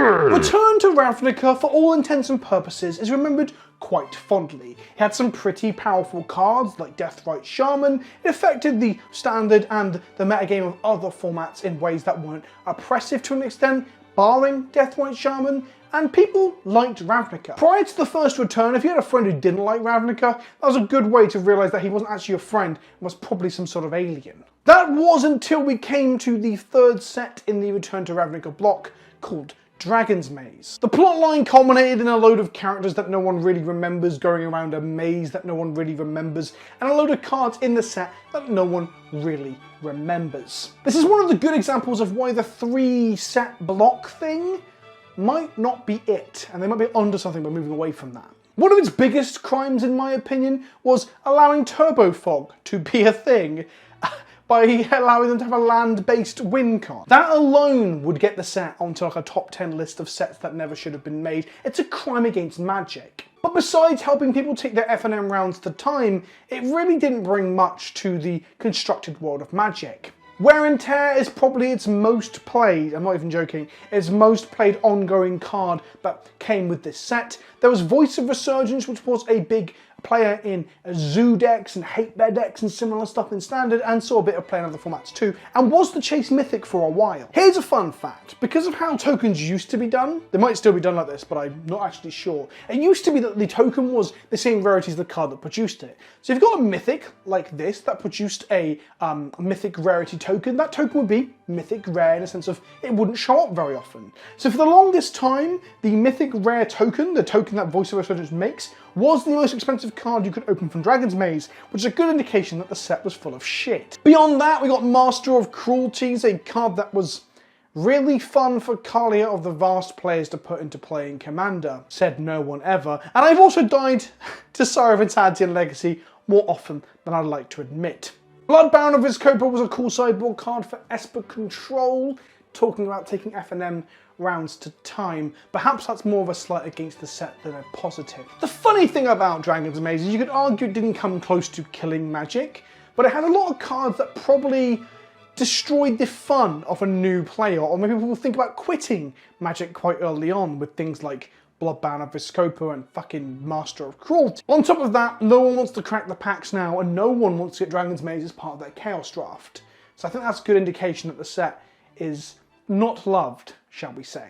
Return to Ravnica, for all intents and purposes, is remembered quite fondly. It had some pretty powerful cards like Deathrite Shaman. It affected the standard and the metagame of other formats in ways that weren't oppressive to an extent, barring Deathrite Shaman, and people liked Ravnica. Prior to the first return, if you had a friend who didn't like Ravnica, that was a good way to realise that he wasn't actually your friend and was probably some sort of alien. That was until we came to the third set in the Return to Ravnica block, called Dragon's Maze. The plotline culminated in a load of characters that no one really remembers going around a maze that no one really remembers, and a load of cards in the set that no one really remembers. This is one of the good examples of why the 3-set block thing might not be it, and they might be onto something by moving away from that. One of its biggest crimes, in my opinion, was allowing Turbo Fog to be a thing by allowing them to have a land-based win card. That alone would get the set onto like a top 10 list of sets that never should have been made. It's a crime against Magic. But besides helping people take their FNM rounds to time, it really didn't bring much to the constructed world of Magic. Wear and Tear is probably its most played, I'm not even joking, its most played ongoing card that came with this set. There was Voice of Resurgence, which was a big player in Zoo decks and Hate Bear decks and similar stuff in Standard, and saw a bit of play in other formats too, and was the Chase Mythic for a while. Here's a fun fact. Because of how tokens used to be done, they might still be done like this, but I'm not actually sure. It used to be that the token was the same rarity as the card that produced it. So if you've got a Mythic like this that produced a Mythic rarity token, that token would be Mythic Rare in a sense of it wouldn't show up very often. So for the longest time, the Mythic Rare token, the token that Voice of Resurgence makes, was the most expensive card you could open from Dragon's Maze, which is a good indication that the set was full of shit. Beyond that, we got Master of Cruelties, a card that was really fun for Kalia of the Vast players to put into play in Commander. Said no one ever. And I've also died to Sire of Vitality and Legacy more often than I'd like to admit. Bloodbound of Vizkopa was a cool sideboard card for Esper Control, talking about taking FNM rounds to time. Perhaps that's more of a slight against the set than a positive. The funny thing about Dragon's Maze is you could argue it didn't come close to killing Magic, but it had a lot of cards that probably destroyed the fun of a new player, or maybe people think about quitting Magic quite early on with things like Bloodbound of Vizkopa and fucking Master of Cruelty. On top of that, no one wants to crack the packs now, and no one wants to get Dragon's Maze as part of their Chaos Draft. So I think that's a good indication that the set is not loved, shall we say.